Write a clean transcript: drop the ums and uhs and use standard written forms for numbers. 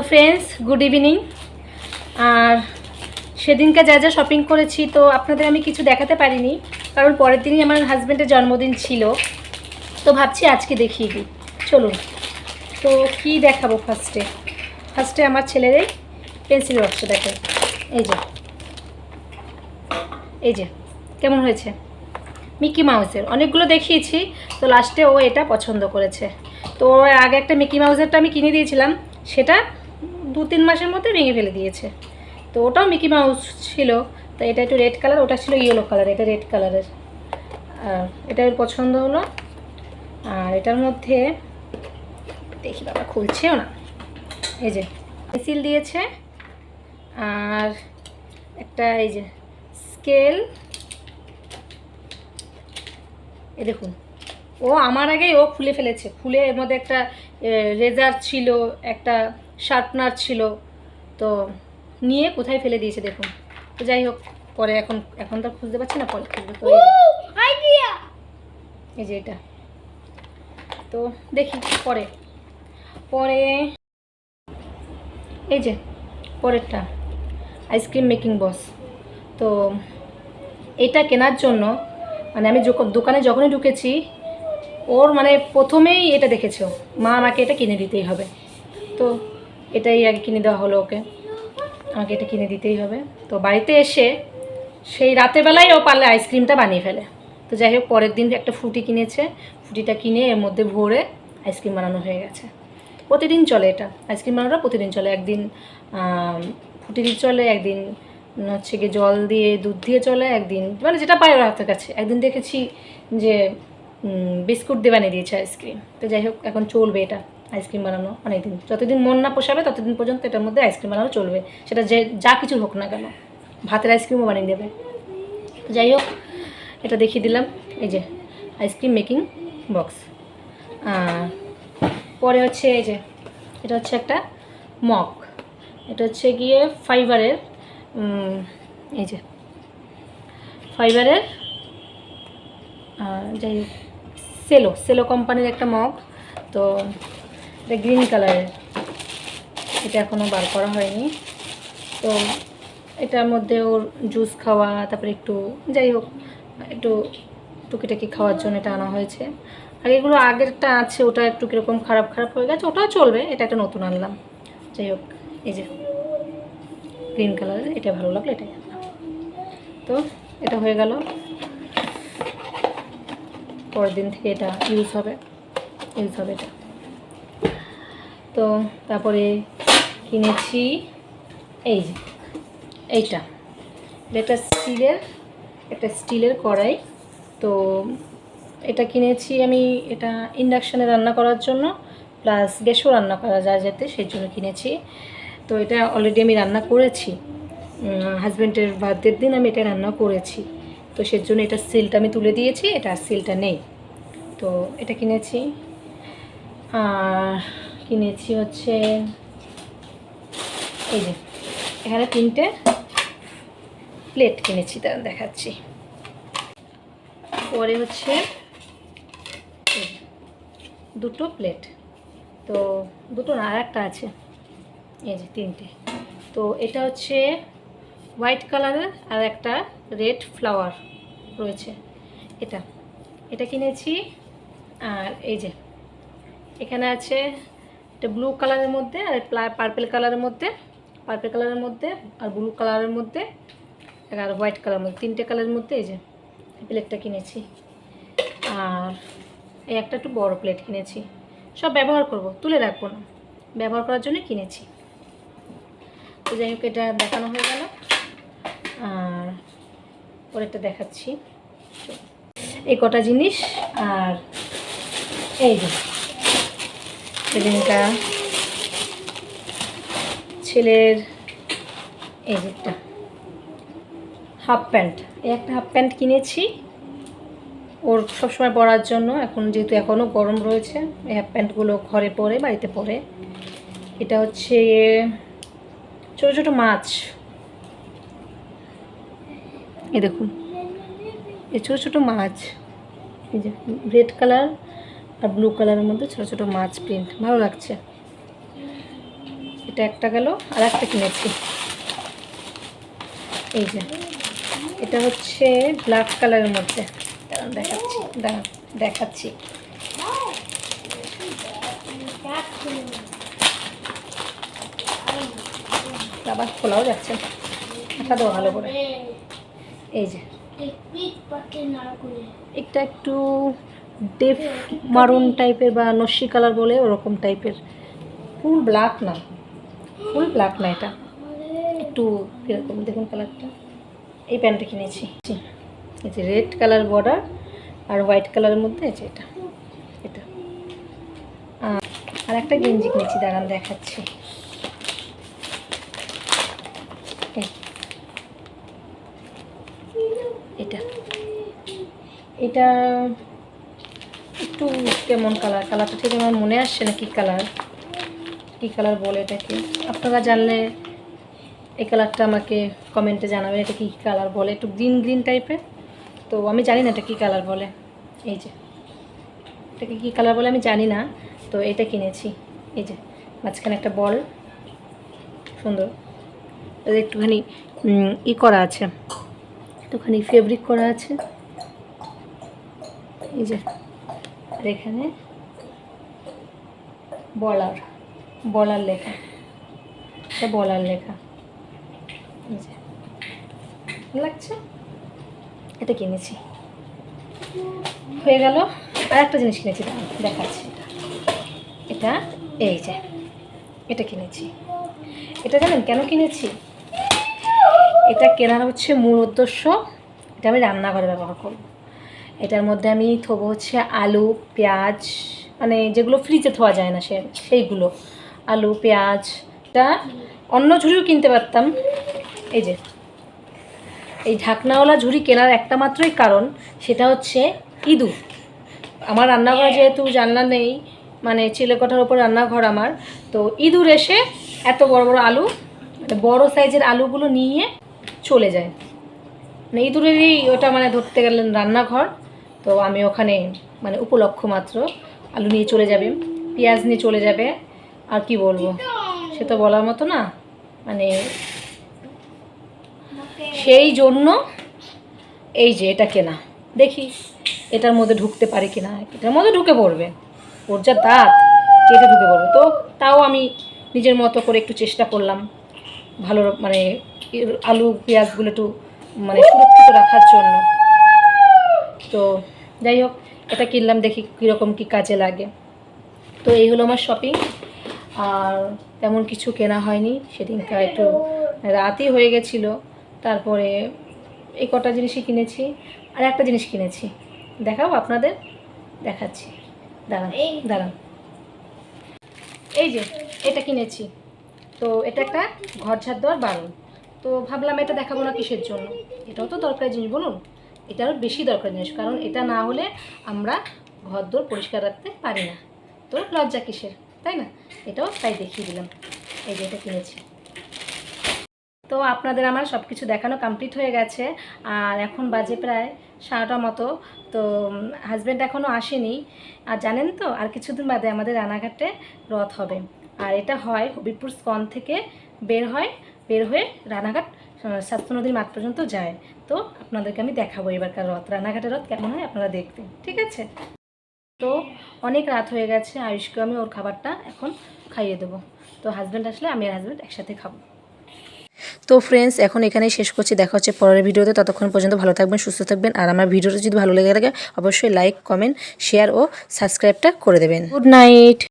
Friends, good evening. আর সেদিনকে যা যা শপিং করেছি তো আপনাদের আমি কিছু দেখাতে পারিনি, কারণ পরের দিনই আমার হাজব্যান্ডের জন্মদিন ছিল। তো ভাবছি আজকে দেখিয়ে দিই, চলুন। তো কি দেখাবো? ফার্স্টে আমার ছেলেরই পেন্সিল বক্সটা দেখেন। এই যে কেমন হয়েছে, মিকি মাউসের। অনেকগুলো দেখিয়েছি, তো লাস্টে ও এটা পছন্দ করেছে। তো ওর আগে একটা মিকি মাউসেরটা আমি কিনে দিয়েছিলাম, সেটা 2-3 মাসের মধ্যে ভেঙে ফেলে দিয়েছে। তো ওটাও মিকি মাউস ছিল, তো এটা একটু রেড কালার, ওটা ছিল ইয়েলো কালার, এটা রেড কালারের। আর এটা ওর পছন্দ হলো। আর এটার মধ্যে দেখি, বাবা খুলছেও না, এই যে পেন্সিল দিয়েছে, আর একটা এই যে স্কেল। এই দেখুন, ও আমার আগেই ও খুলে ফেলেছে। খুলে এর মধ্যে একটা রেজার ছিল, একটা শার্পনার ছিল, তো নিয়ে কোথায় ফেলে দিয়েছে দেখুন। তো যাই হোক, পরে এখন তো খুঁজতে পারছি না, পরে খুঁজবো। তো এই যে এটা, তো দেখি পরে এই যে পরেরটা আইসক্রিম মেকিং বক্স। তো এটা কেনার জন্য মানে আমি দোকানে যখনই ঢুকেছি, ওর মানে প্রথমেই এটা দেখেছো, মা আমাকে এটা কিনে দিতেই হবে। তো এটাই আগে কিনে দেওয়া হলো ওকে, আমাকে এটা কিনে দিতেই হবে। তো বাড়িতে এসে সেই রাতেরবেলায় ও পারলে আইসক্রিমটা বানিয়ে ফেলে। তো যাই হোক, পরের দিন একটা ফ্রুটি কিনেছে, ফ্রুটিটা কিনে এর মধ্যে ভরে আইসক্রিম বানানো হয়ে গেছে। প্রতিদিন চলে এটা, আইসক্রিম বানানোটা প্রতিদিন চলে। একদিন ফুটি দিয়ে চলে, একদিন হচ্ছে গিয়ে জল দিয়ে দুধ দিয়ে চলে, একদিন মানে যেটা পায় ওর হাতের কাছে। একদিন দেখেছি যে বিস্কুট দিয়ে বানিয়ে দিয়েছে আইসক্রিম। তো যাই হোক, এখন চলবে এটা আইসক্রিম বানানো অনেকদিন, যতদিন মন না পোষাবে ততদিন পর্যন্ত এটার মধ্যে আইসক্রিম বানানো চলবে। সেটা যা কিছু হোক না কেন, ভাতের আইসক্রিমও বানিয়ে দেবে। তো যাই হোক, এটা দেখিয়ে দিলাম, এই যে আইসক্রিম মেকিং বক্স। পরে হচ্ছে এই যে এটা হচ্ছে একটা মগ, এটা হচ্ছে গিয়ে ফাইবারের, এই যে ফাইবারের, যাই হোক সেলো কোম্পানির একটা মগ। তো এটা গ্রিন কালারের, এটা এখনও বার করা হয়নি। তো এটার মধ্যে ওর জুস খাওয়া, তারপরে একটু যাই হোক একটু টুকিটাকি খাওয়ার জন্য এটা আনা হয়েছে। আর এগুলো আগেরটা আছে, ওটা একটু কীরকম খারাপ হয়ে গেছে, ওটাও চলবে। এটা একটা নতুন আনলাম। যাই হোক, এই যে গ্রিন কালারের, এটা ভালো লাগলো, এটাই আনলাম। তো এটা হয়ে গেল, পরের দিন থেকে এটা ইউজ হবে এটা। তো তারপরে কিনেছি এই যে এইটা, একটা স্টিলের কড়াই। তো এটা কিনেছি আমি, এটা ইন্ডাকশানে রান্না করার জন্য, প্লাস গ্যাসেও রান্না করা যায় যাতে, সেই জন্য কিনেছি। তো এটা অলরেডি আমি রান্না করেছি, হাজব্যান্ডের বার্থডের দিন আমি এটা রান্না করেছি। তো সেই জন্য এটা সিলটা আমি তুলে দিয়েছি, এটা সিলটা নেই। তো এটা কিনেছি। আর কিনেছি হচ্ছে এই যে এখানে 3টে প্লেট কিনেছি, তা দেখাচ্ছি। পরে হচ্ছে 2টো প্লেট, তো 2টো না, আর একটা আছে, এই যে 3টে। তো এটা হচ্ছে হোয়াইট কালারের, আর একটা রেড ফ্লাওয়ার রয়েছে, এটা কিনেছি। আর এই যে এখানে আছে এটা ব্লু কালারের মধ্যে, আর পার্পেল কালারের মধ্যে, আর ব্লু কালারের মধ্যে, আর হোয়াইট কালারের মধ্যে, 3টে কালারের মধ্যে এই যে প্লেটটা কিনেছি। আর এই একটা একটু বড় প্লেট কিনেছি, সব ব্যবহার করব, তুলে রাখবো না, ব্যবহার করার জন্য কিনেছি। তো যাই হোক, এটা দেখানো হয়ে গেল। আর পরেরটা দেখাচ্ছি, এই কটা জিনিস। আর এই যে সেদিনটা ছেলের এই যে একটা হাফ প্যান্ট, একটা হাফ প্যান্ট কিনেছি ওর সবসময় পরার জন্য। এখন যেহেতু এখনও গরম রয়েছে, এই হাফ প্যান্টগুলো ঘরে পরে, বাড়িতে পরে। এটা হচ্ছে ছোটো ছোটো মাছ, এই দেখুন, এই ছোটো ছোটো মাছ, এই যে রেড কালার আর ব্লু কালারের মধ্যে ছোটো ছোটো মাছ প্রিন্ট, ভালো লাগছে। এটা একটা গেল, আর একটা কিনেছি এই যে, এটা হচ্ছে ব্ল্যাক কালারের মধ্যে। দাঁড়ান দেখাচ্ছি। আবার খোলাও যাচ্ছে, দেখা দেবো ভালো করে। এই যে এটা একটু ডেপ মারুন টাইপের বা নস্যি কালার বলে, ওরকম টাইপের। ফুল ব্ল্যাক না, এটা একটু কীরকম দেখুন কালারটা। এই প্যান্টটা কিনেছি, এই যে রেড কালার বর্ডার আর হোয়াইট কালারের মধ্যে। এই যে এটা আর একটা গেঞ্জি কিনেছি, দাঁড়ান দেখাচ্ছি। এটা একটু কেমন কালারটা ঠিক আমার মনে আসছে না, কী কালার বলে এটাকে। আপনারা জানলে এই কালারটা আমাকে কমেন্টে জানাবেন, এটা কী কালার বলে। একটু গ্রিন টাইপের, তো আমি জানি না এটা কী কালার বলে। এই যে এটাকে কী কালার বলে আমি জানি না, তো এটা কিনেছি। এই যে মাঝখানে একটা বল, সুন্দর, একটুখানি করা আছে, একটুখানি ফেব্রিক করা আছে। এই যে আর এখানে বলার লেখা, এটা বলার লেখা। এই যে ভালো লাগছে, এটা কিনেছি। হয়ে গেল। আর একটা জিনিস কিনেছি, দেখাচ্ছি। এটা এই যে এটা কিনেছি। এটা জানেন কেন কিনেছি? এটা কেনার হচ্ছে মূল উদ্দেশ্য, এটা আমি রান্নাঘরে ব্যবহার করব। এটার মধ্যে আমি থবো হচ্ছে আলু, পেঁয়াজ, মানে যেগুলো ফ্রিজে থোয়া যায় না সেইগুলো, আলু, পেঁয়াজ। এটা অন্য ঝুড়িও কিনতে পারতাম। এই যে এই ঢাকনাওয়ালা ঝুড়ি কেনার একটা মাত্রই কারণ, সেটা হচ্ছে ইঁদুর। আমার রান্নাঘরে যেহেতু জানলা নেই, মানে চিলেকোঠার ওপর রান্নাঘর আমার, তো ইঁদুর এসে এত বড় বড় আলু, মানে বড় সাইজের আলুগুলো নিয়ে চলে যায়। মানে ইঁদুরেরই ওটা, মানে ধরতে গেলেন রান্নাঘর। তো আমি ওখানে মানে উপলক্ষ মাত্র আলু নিয়ে চলে যাবে, পেঁয়াজ নিয়ে চলে যাবে, আর কি বলবো, সে তো বলার মতো না। মানে সেই জন্য এই যে এটা কেনা। দেখি এটার মধ্যে ঢুকতে পারি কিনা। এটার মধ্যে ঢুকে পড়বে, ওর যা দাঁত, কেটে ঢুকে পড়বে। তো তাও আমি নিজের মতো করে একটু চেষ্টা করলাম, ভালো মানে আলু পেঁয়াজগুলো একটু মানে সুরক্ষিত রাখার জন্য। তো যাই হোক, এটা কিনলাম, দেখি কীরকম কী কাজে লাগে। তো এই হলো আমার শপিং, আর তেমন কিছু কেনা হয়নি। সেদিনকার একটু রাতই হয়ে গেছিলো। তারপরে এই কটা জিনিসই কিনেছি। আর একটা জিনিস কিনেছি, দেখাবো আপনাদের, দেখাচ্ছি, দাঁড়ান। এই যে এটা কিনেছি। তো এটা একটা ঘর ঝাড় দেওয়ার বারণ। তো ভাবলাম এটা দেখাবো না কিসের জন্য, এটাও তো দরকারি জিনিস বলুন, এটারও বেশি দরকারি জিনিস, কারণ এটা না হলে আমরা ঘর দোর পরিষ্কার রাখতে পারি না। তো লজ্জা কিসের, তাই না? এটাও তাই দেখিয়ে দিলাম। এই যে এটা কিনেছি। তো আপনাদের আমার সব কিছু দেখানো কমপ্লিট হয়ে গেছে, আর এখন বাজে প্রায় 7টার মতো। তো হাজব্যান্ড এখনও আসেনি। আর জানেন তো, আর কিছুদিন বাদে আমাদের রানাঘাটে রথ হবে। আর এটা হয় হবিবপুর স্কন থেকে বের হয়ে রানাঘাট স্বাস্থ্য নদীর মাঠ পর্যন্ত যায়। তো আপনাদেরকে আমি দেখাবো এবারকার রথ, রানাঘাটের রথ কেমন হয় আপনারা দেখবেন, ঠিক আছে? তো অনেক রাত হয়ে গেছে, আয়ুষকে আমি ওর খাবারটা এখন খাইয়ে দেবো। তো হাজব্যান্ড আসলে আমি আর হাজব্যান্ড একসাথে খাবো। তো ফ্রেন্ডস, এখন এখানেই শেষ করছি, দেখা হচ্ছে পরের ভিডিওতে। ততক্ষণ পর্যন্ত ভালো থাকবেন, সুস্থ থাকবেন। আর আমার ভিডিওটা যদি ভালো লেগে থাকে অবশ্যই লাইক, কমেন্ট, শেয়ার ও সাবস্ক্রাইবটা করে দেবেন। Good night.